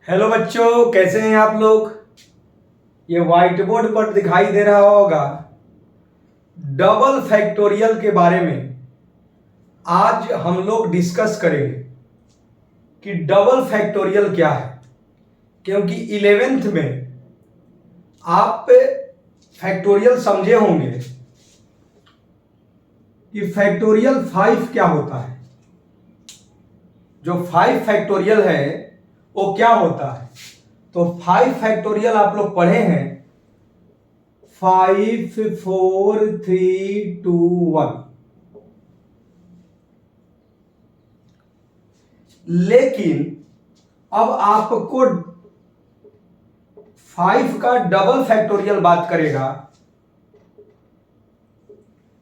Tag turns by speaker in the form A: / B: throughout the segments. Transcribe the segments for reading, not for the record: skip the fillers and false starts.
A: Hello बच्चों, कैसे हैं आप लोग। ये व्हाइट बोर्ड पर दिखाई दे रहा होगा डबल फैक्टोरियल के बारे में आज हम लोग डिस्कस करेंगे कि डबल फैक्टोरियल क्या है। क्योंकि 11th में आप फैक्टोरियल समझे होंगे कि फैक्टोरियल 5 क्या होता है। जो 5 फैक्टोरियल है वो क्या होता है। तो 5 फैक्टोरियल आप लोग पढ़े हैं, 5 4 3 2 1। लेकिन अब आपको 5 का डबल फैक्टोरियल बात करेगा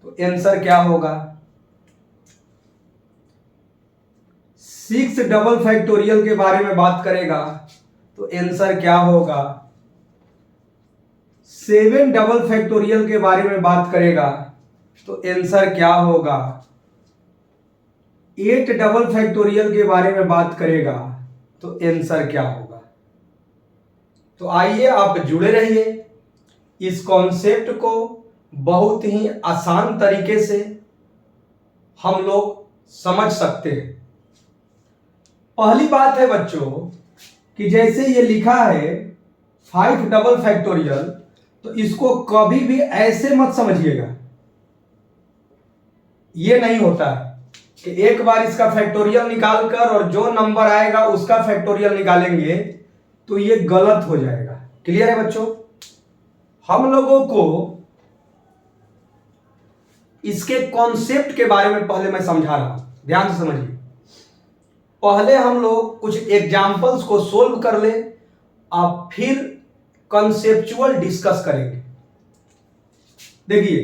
A: तो आंसर क्या होगा। 6 डबल फैक्टोरियल के बारे में बात करेगा तो आंसर क्या होगा। 7 डबल फैक्टोरियल के बारे में बात करेगा तो आंसर क्या होगा। 8 डबल फैक्टोरियल के बारे में बात करेगा तो आंसर क्या होगा। तो आइए आप जुड़े रहिए, इस कॉन्सेप्ट को बहुत ही आसान तरीके से हम लोग समझ सकते हैं। पहली बात है बच्चों कि जैसे ये लिखा है 5 डबल फैक्टोरियल, तो इसको कभी भी ऐसे मत समझिएगा। ये नहीं होता है कि एक बार इसका फैक्टोरियल निकालकर और जो नंबर आएगा उसका फैक्टोरियल निकालेंगे तो ये गलत हो जाएगा। क्लियर है बच्चों। हम लोगों को इसके कॉन्सेप्ट के बारे में पहले मैं समझा रहा हूं, ध्यान से समझिए। पहले हम लोग कुछ एग्जाम्पल्स को सोल्व कर ले, अब फिर कॉन्सेप्चुअल डिस्कस करेंगे। देखिए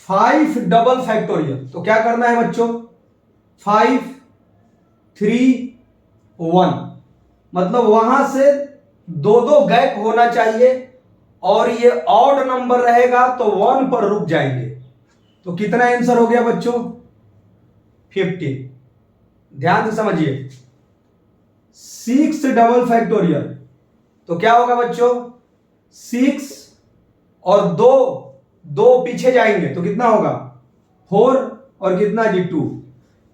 A: 5 डबल फैक्टोरियल, तो क्या करना है बच्चों, 5 3 1, मतलब वहां से दो दो गैप होना चाहिए और ये ऑड नंबर रहेगा तो 1 पर रुक जाएंगे। तो कितना आंसर हो गया बच्चों, 50। ध्यान से समझिए। 6 डबल फैक्टोरियल, तो क्या होगा बच्चों, 6 और दो दो पीछे जाएंगे तो कितना होगा 4 और कितना जी 2।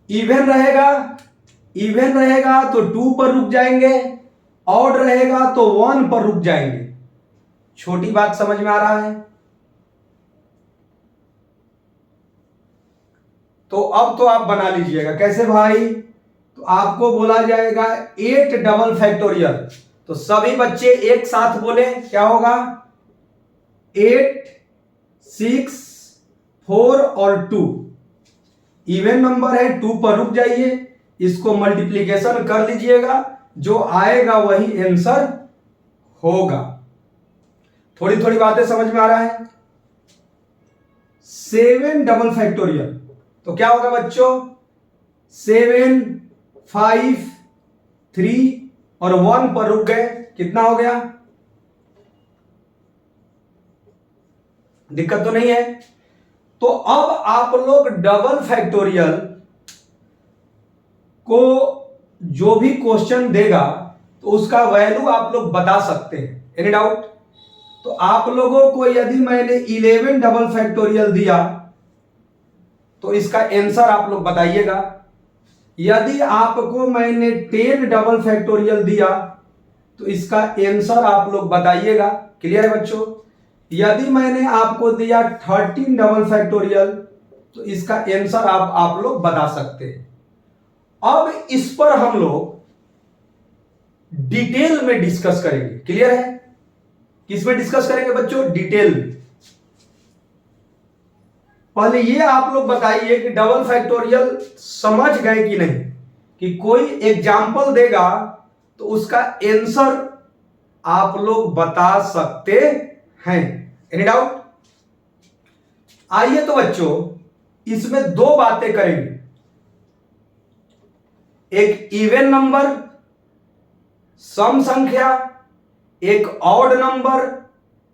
A: इवन रहेगा तो 2 पर रुक जाएंगे, ऑड रहेगा तो 1 पर रुक जाएंगे। छोटी बात समझ में आ रहा है। तो अब तो आप बना लीजिएगा। कैसे भाई, तो आपको बोला जाएगा 8 डबल फैक्टोरियल, तो सभी बच्चे एक साथ बोले क्या होगा, 8 6 4 और 2। इवन नंबर है, 2 पर रुक जाइए, इसको मल्टीप्लीकेशन कर लीजिएगा, जो आएगा वही आंसर होगा। थोड़ी थोड़ी बातें समझ में आ रहा है। 7 डबल फैक्टोरियल, तो क्या होगा बच्चों, 7 5 3 और 1 पर रुक गए, कितना हो गया, दिक्कत तो नहीं है। तो अब आप लोग डबल फैक्टोरियल को जो भी क्वेश्चन देगा तो उसका वैल्यू आप लोग बता सकते हैं। Any doubt. तो आप लोगों को यदि मैंने 11 डबल फैक्टोरियल दिया तो इसका आंसर आप लोग बताइएगा। यदि आपको मैंने 10 डबल फैक्टोरियल दिया तो इसका आंसर आप लोग बताइएगा। क्लियर है बच्चों। यदि मैंने आपको दिया 13 डबल फैक्टोरियल तो इसका आंसर आप लोग बता सकते हैं। अब इस पर हम लोग डिटेल में डिस्कस करेंगे। क्लियर है। किस में डिस्कस करेंगे बच्चों, डिटेल में। पहले ये आप लोग बताइए कि डबल फैक्टोरियल समझ गए कि नहीं, कि कोई एग्जाम्पल देगा तो उसका आंसर आप लोग बता सकते हैं। Any doubt. आइए तो बच्चों इसमें दो बातें करेंगे, एक इवन नंबर सम संख्या, एक ऑड नंबर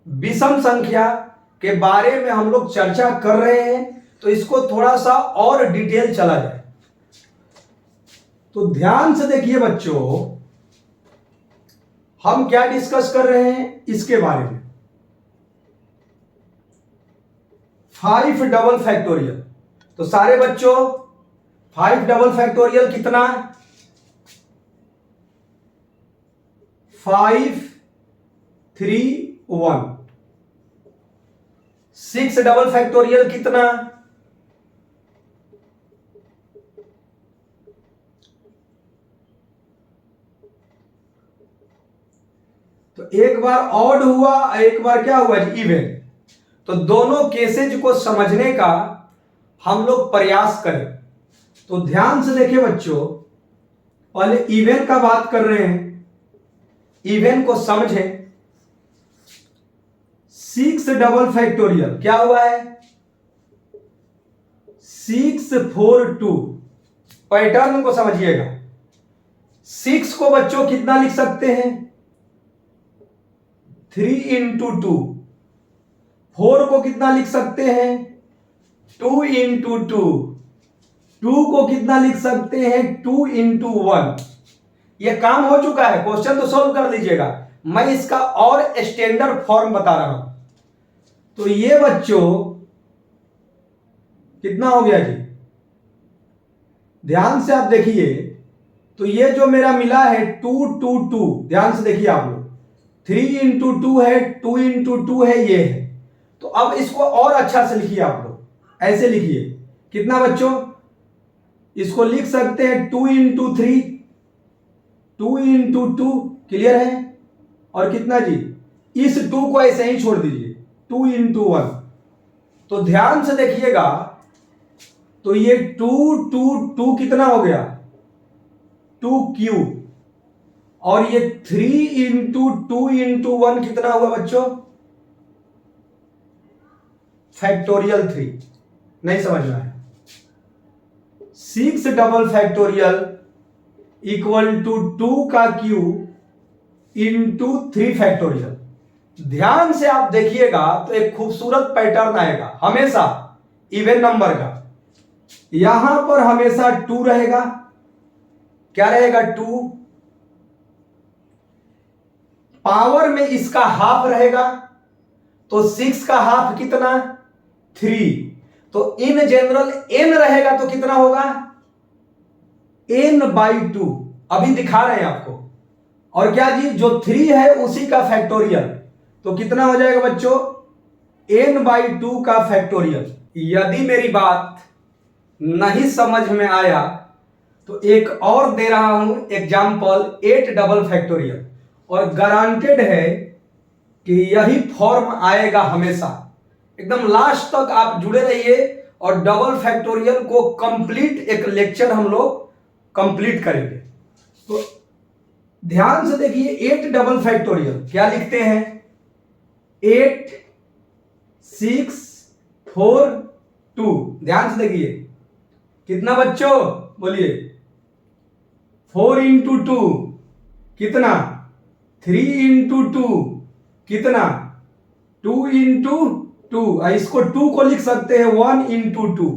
A: विषम संख्या के बारे में हम लोग चर्चा कर रहे हैं। तो इसको थोड़ा सा और डिटेल चला जाए। तो ध्यान से देखिए बच्चों, हम क्या डिस्कस कर रहे हैं इसके बारे में। 5 डबल फैक्टोरियल। तो सारे बच्चों 5 डबल फैक्टोरियल कितना? 5 3 1। 6 डबल फैक्टोरियल कितना? तो एक बार ऑड हुआ, एक बार क्या हुआ जी? इवन। तो दोनों केसेज को समझने का हम लोग प्रयास करें। तो ध्यान से देखिए बच्चों, पहले इवन का बात कर रहे हैं, इवन को समझें। 6 डबल फैक्टोरियल क्या हुआ है? 6 4 2। पैटर्न को समझिएगा। 6 को बच्चों कितना लिख सकते हैं? 3 इंटू 2। 4 को कितना लिख सकते हैं? 2 इंटू 2। 2 को कितना लिख सकते हैं? 2 इंटू 1। यह काम हो चुका है, क्वेश्चन तो सॉल्व कर लीजिएगा। मैं इसका और स्टैंडर्ड फॉर्म बता रहा हूं। तो ये बच्चों कितना हो गया जी? ध्यान से आप देखिए, तो ये जो मेरा मिला है 2 2 2, ध्यान से देखिए आप लोग, 3 इंटू 2 है, 2 इंटू 2 है, ये है। तो अब इसको और अच्छा से लिखिए आप लोग, ऐसे लिखिए। कितना बच्चों? इसको लिख सकते हैं 2 इंटू 3, 2 इंटू 2, क्लियर है? और कितना जी? इस 2 को ऐसे ही छोड़ दीजिए, 2 इंटू 1। तो ध्यान से देखिएगा, तो ये 2 2 2 कितना हो गया? 2 क्यूब। और ये 3 इंटू 2 इंटू 1 कितना हुआ बच्चों? फैक्टोरियल 3। नहीं समझ में आया? 6 डबल फैक्टोरियल इक्वल टू 2 का क्यूब इंटू 3 फैक्टोरियल। ध्यान से आप देखिएगा तो एक खूबसूरत पैटर्न आएगा हमेशा इवन नंबर का। यहां पर हमेशा 2 रहेगा। क्या रहेगा? 2। पावर में इसका हाफ रहेगा, तो 6 का हाफ कितना? 3। तो इन जनरल n रहेगा तो कितना होगा? n/2। अभी दिखा रहे हैं आपको। और क्या जी? जो 3 है उसी का फैक्टोरियल, तो कितना हो जाएगा बच्चों? n/2 का फैक्टोरियल। यदि मेरी बात नहीं समझ में आया तो एक और दे रहा हूं एग्जांपल, 8 डबल फैक्टोरियल। और गारंटेड है कि यही फॉर्म आएगा हमेशा। एकदम लास्ट तक आप जुड़े रहिए और डबल फैक्टोरियल को कंप्लीट एक लेक्चर हम लोग कंप्लीट करेंगे। तो ध्यान से देखिए, 8 डबल फैक्टोरियल क्या लिखते हैं? 8 6 4 2। ध्यान से देखिए कितना बच्चों? बोलिए। 4 इंटू 2 कितना? 3 इंटू 2 कितना? 2 इंटू 2। इसको 2 को लिख सकते हैं 1 इंटू 2।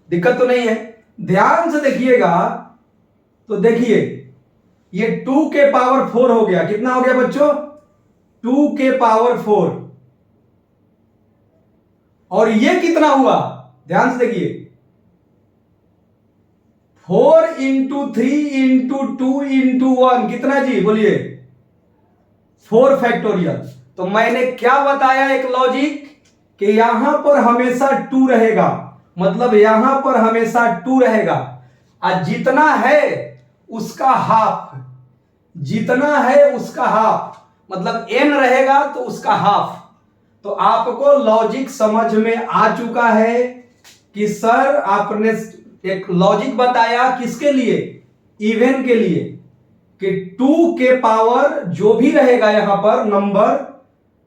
A: दिक्कत तो नहीं है? ध्यान से देखिएगा, तो देखिए ये 2 के पावर 4 हो गया। कितना हो गया बच्चों? 2 के पावर 4। और ये कितना हुआ? ध्यान से देखिए, 4 इंटू 3 इंटू 2 इंटू 1 कितना जी? बोलिए। 4 फैक्टोरियल। तो मैंने क्या बताया? एक लॉजिक कि यहां पर हमेशा 2 रहेगा, मतलब यहां पर हमेशा 2 रहेगा। और जितना है उसका हाफ, जितना है उसका हाफ, मतलब n रहेगा तो उसका हाफ। तो आपको लॉजिक समझ में आ चुका है कि सर आपने एक लॉजिक बताया किसके लिए? इवन के लिए, कि 2 के पावर जो भी रहेगा यहां पर नंबर,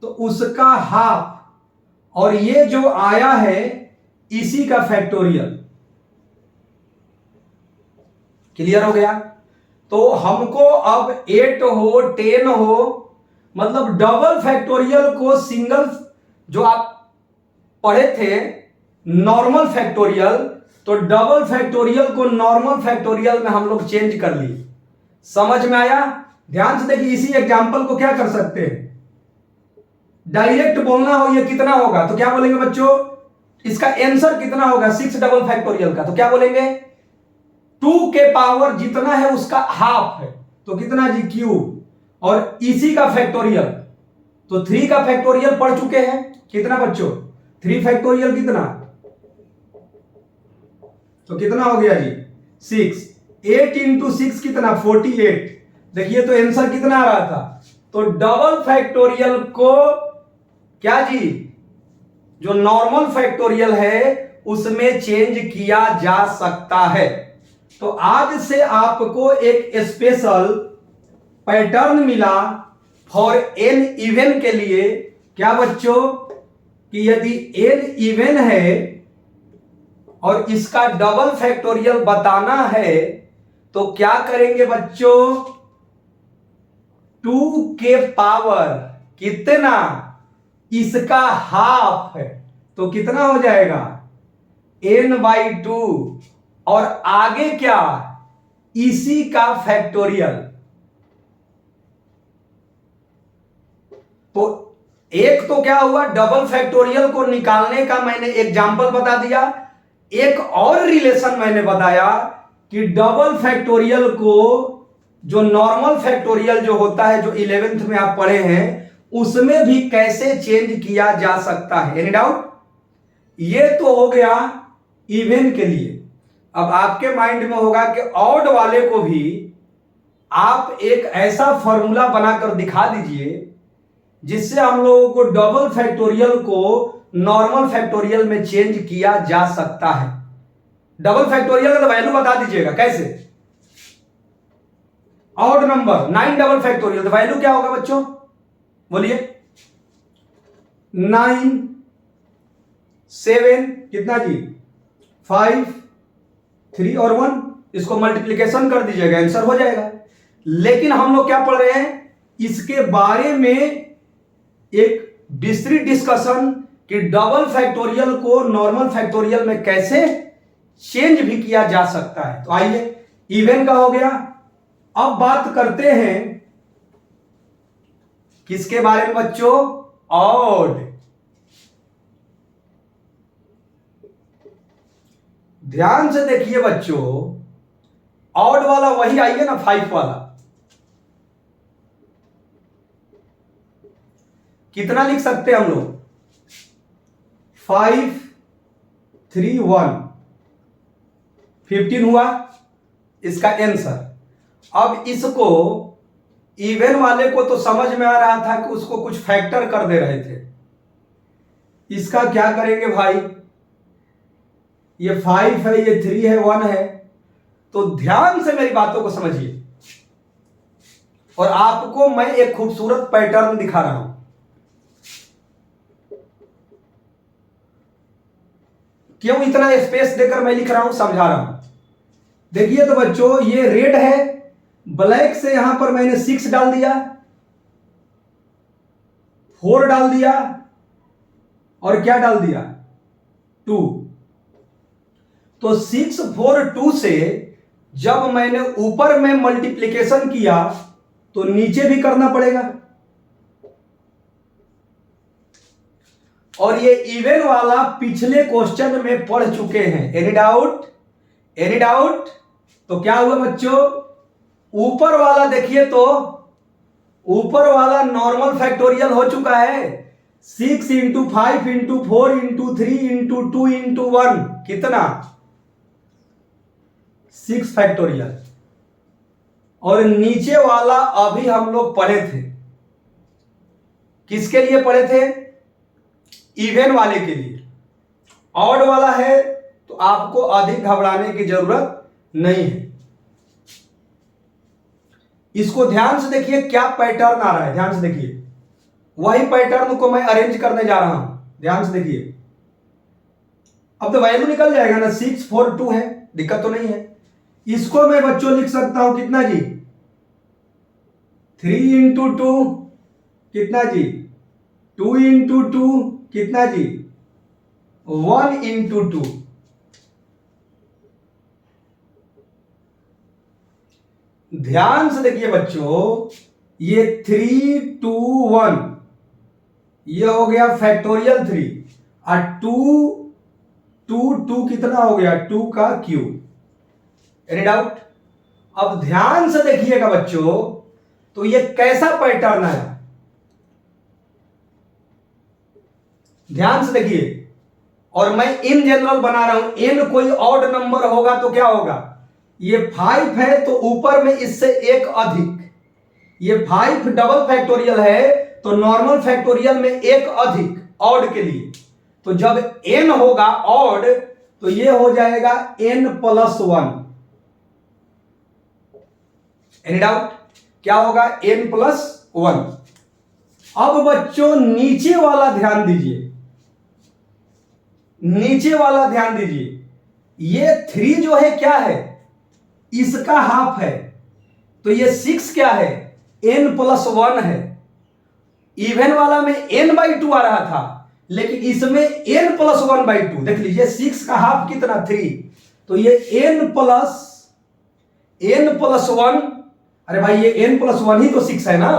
A: तो उसका हाफ, और ये जो आया है इसी का फैक्टोरियल। क्लियर हो गया? तो हमको अब 8 हो 10 हो, मतलब डबल फैक्टोरियल को सिंगल, जो आप पढ़े थे नॉर्मल फैक्टोरियल, तो डबल फैक्टोरियल को नॉर्मल फैक्टोरियल में हम लोग चेंज कर लिए। समझ में आया? ध्यान से देखिए, इसी एग्जांपल को क्या कर सकते हैं, डायरेक्ट बोलना हो ये कितना होगा तो क्या बोलेंगे बच्चों, इसका आंसर कितना होगा 6 डबल फैक्टोरियल का, तो क्या बोलेंगे 2 के पावर जितना है उसका हाफ है, तो कितना जी क्यूब, और इसी का फैक्टोरियल, तो 3 का फैक्टोरियल पढ़ चुके हैं, कितना बच्चों 3 फैक्टोरियल कितना, तो कितना हो गया जी 6, 8 इंटू 6 कितना 48। देखिए तो आंसर कितना आ रहा था, तो डबल फैक्टोरियल को क्या जी जो नॉर्मल फैक्टोरियल है उसमें चेंज किया जा सकता है। तो आज से आपको एक स्पेशल पैटर्न मिला फॉर n इवन के लिए, क्या बच्चों कि यदि n इवन है और इसका डबल फैक्टोरियल बताना है तो क्या करेंगे बच्चों, 2 के पावर कितना, इसका हाफ है, तो कितना हो जाएगा n/2, और आगे क्या इसी का फैक्टोरियल। तो एक तो क्या हुआ, डबल फैक्टोरियल को निकालने का मैंने एग्जांपल बता दिया, एक और रिलेशन मैंने बताया कि डबल फैक्टोरियल को जो नॉर्मल फैक्टोरियल जो होता है जो 11th में आप पढ़े हैं उसमें भी कैसे चेंज किया जा सकता है। Any doubt? ये तो हो गया इवन के लिए। अब आपके माइंड में होगा कि ऑड वाले को भी आप एक ऐसा फॉर्मूला बनाकर दिखा दीजिए जिससे हम लोगों को डबल फैक्टोरियल को नॉर्मल फैक्टोरियल में चेंज किया जा सकता है। डबल फैक्टोरियल का वैल्यू बता दीजिएगा कैसे। ऑड नंबर 9 डबल फैक्टोरियल, तो वैल्यू क्या होगा बच्चों, बोलिए 9 7 कितना जी 5 3 और 1, इसको मल्टीप्लिकेशन कर दीजिएगा आंसर हो जाएगा। लेकिन हम लोग क्या पढ़ रहे हैं, इसके बारे में एक विस्तृत डिस्कशन कि डबल फैक्टोरियल को नॉर्मल फैक्टोरियल में कैसे चेंज भी किया जा सकता है। तो आइए, इवन का हो गया। अब बात करते हैं किसके बारे में बच्चों, ऑड। ध्यान से देखिए बच्चों, ऑड वाला वही आइए ना 5 वाला, कितना लिख सकते हैं हम लोग 5 3 1 15 हुआ इसका आंसर। अब इसको इवन वाले को तो समझ में आ रहा था कि उसको कुछ फैक्टर कर दे रहे थे, इसका क्या करेंगे भाई, ये 5 है, ये 3 है, 1 है, तो ध्यान से मेरी बातों को समझिए और आपको मैं एक खूबसूरत पैटर्न दिखा रहा हूं। क्यों इतना स्पेस देकर मैं लिख रहा हूं, समझा रहा हूं। देखिए तो बच्चों, ये रेड है, ब्लैक से यहां पर मैंने 6 डाल दिया, 4 डाल दिया और क्या डाल दिया 2। तो 6 4 2 से जब मैंने ऊपर में मल्टीप्लिकेशन किया तो नीचे भी करना पड़ेगा, और ये इवन वाला पिछले क्वेश्चन में पढ़ चुके हैं। Any doubt? Any doubt? तो क्या हुआ बच्चों, ऊपर वाला देखिए तो ऊपर वाला नॉर्मल फैक्टोरियल हो चुका है, 6 into 5 into 4 into 3 into 2 into 1 कितना 6 फैक्टोरियल, और नीचे वाला अभी हम लोग पढ़े थे, किसके लिए पढ़े थे, इवन वाले के लिए। ऑड वाला है तो आपको अधिक घबराने की जरूरत नहीं है। इसको ध्यान से देखिए क्या पैटर्न आ रहा है, ध्यान से देखिए, वही पैटर्न को मैं अरेंज करने जा रहा हूं, ध्यान से देखिए। अब तो वैल्यू निकल जाएगा ना, 6 4 2 है, दिक्कत तो नहीं है। इसको मैं बच्चों लिख सकता हूं कितना जी 3 इंटू 2 कितना जी 2 इंटू 2 कितना जी 1 इंटू 2। ध्यान से देखिए बच्चों, ये 3 2 1 ये हो गया फैक्टोरियल 3 और 2 कितना हो गया 2 का क्यूब। Any doubt? अब ध्यान से देखिएगा बच्चों, तो ये कैसा पैटर्न है, ध्यान से देखिए। और मैं इन जनरल बना रहा हूं, एन कोई ऑड नंबर होगा तो क्या होगा, ये 5 है तो ऊपर में इससे एक अधिक, ये 5 डबल फैक्टोरियल है तो नॉर्मल फैक्टोरियल में एक अधिक ऑड के लिए। तो जब n होगा ऑड तो ये हो जाएगा n+1। Any doubt? क्या होगा n+1। अब बच्चों नीचे वाला ध्यान दीजिए, नीचे वाला ध्यान दीजिए, ये 3 जो है क्या है, इसका हाफ है, तो ये 6 क्या है, n+1 है। इवन वाला में n/2 आ रहा था, लेकिन इसमें n+1/2। देख लीजिए 6 का हाफ कितना 3, तो ये n+1, अरे भाई ये n+1 ही तो 6 है ना,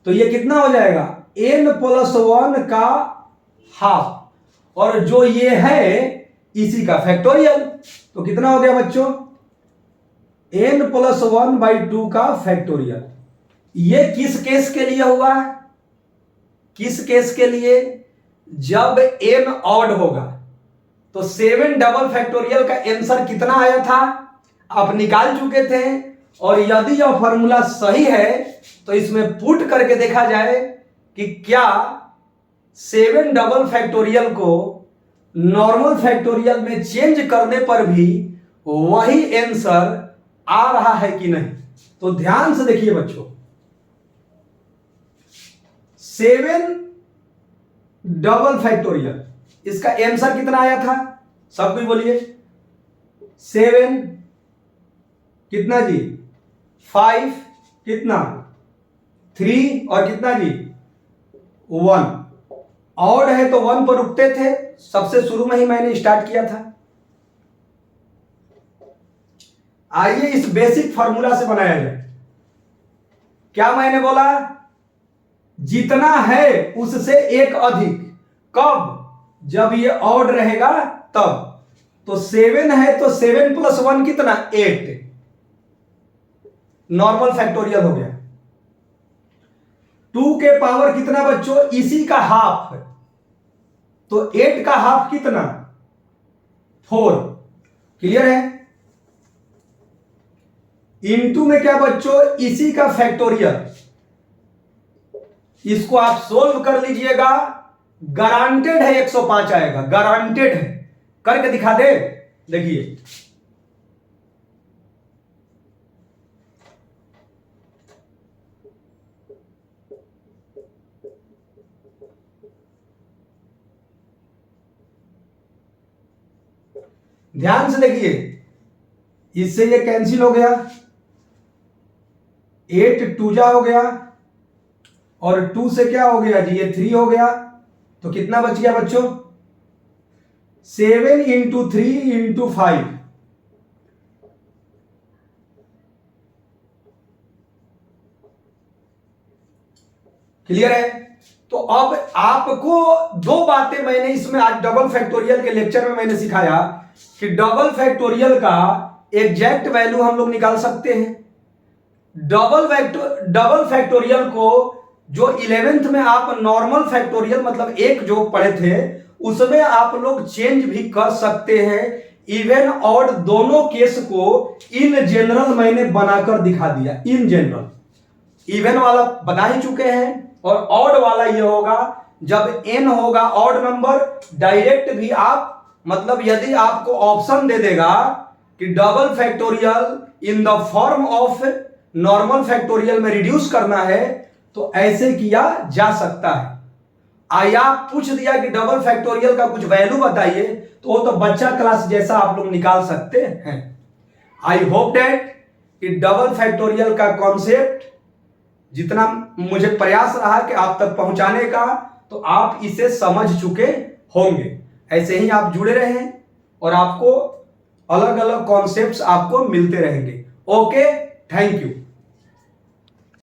A: तो ये कितना हो जाएगा n+1 का हाफ, और जो ये है इसी का फैक्टोरियल। तो कितना हो गया बच्चों, n+1/2 का फैक्टोरियल। ये किस केस के लिए हुआ है, किस केस के लिए, जब n ऑड होगा। तो 7 डबल फैक्टोरियल का आंसर कितना आया था, आप निकाल चुके थे। और यदि यह फॉर्मूला सही है तो इसमें पुट करके देखा जाए कि क्या 7 डबल फैक्टोरियल को नॉर्मल फैक्टोरियल में चेंज करने पर भी वही आंसर आ रहा है कि नहीं। तो ध्यान से देखिए बच्चों, 7 डबल फैक्टोरियल, इसका आंसर कितना आया था, सब कुछ बोलिए। 7 कितना जी, 5 कितना 3 और कितना जी 1। ऑड है तो 1 पर रुकते थे, सबसे शुरू में ही मैंने स्टार्ट किया था। आइए इस बेसिक फार्मूला से बनाया जाए। क्या मैंने बोला, जितना है उससे एक अधिक, कब, जब ये ऑड रहेगा तब। तो 7 है तो 7+1 कितना 8, नॉर्मल फैक्टोरियल हो गया। 2 के पावर कितना बच्चों, इसी का हाफ, तो 8 का हाफ कितना 4। क्लियर है? इनटू में क्या बच्चों, इसी का फैक्टोरियल। इसको आप सोल्व कर लीजिएगा, गारंटेड है 105 आएगा, गारंटेड है। करके दिखा दे, देखिए ध्यान से देखिए, इससे ये कैंसिल हो गया, 8 2 जा हो गया, और 2 से क्या हो गया जी, ये 3 हो गया। तो कितना बच गया बच्चों, 7 × 3 × 5। क्लियर है? तो अब आपको दो बातें मैंने इसमें आज डबल फैक्टोरियल के लेक्चर में मैंने सिखाया कि डबल फैक्टोरियल का एग्जैक्ट वैल्यू हम लोग निकाल सकते हैं। डबल फैक्टोरियल को जो 11th में आप नॉर्मल फैक्टोरियल मतलब एक जो पढ़े थे उसमें आप लोग चेंज भी कर सकते हैं। इवन ऑड दोनों केस को इन जनरल मैंने बनाकर दिखा दिया। इन जनरल इवन वाला बता ही चुके हैं, और ऑड वाला ये होगा जब n होगा ऑड नंबर, डायरेक्ट भी आप मतलब यदि आपको ऑप्शन दे देगा कि double factorial in the form of normal factorial में रिड्यूस करना है तो ऐसे किया जा सकता है। आया पूछ दिया कि डबल फैक्टोरियल का कुछ वैल्यू बताइए, तो वो तो बच्चा क्लास जैसा आप लोग निकाल सकते हैं। आई होप दैट कि डबल फैक्टोरियल का कॉन्सेप्ट जितना मुझे प्रयास रहा कि आप तक पहुंचाने का, तो आप इसे समझ चुके होंगे। ऐसे ही आप जुड़े रहें और आपको अलग अलग कॉन्सेप्ट्स आपको मिलते रहेंगे। ओके। Thank you.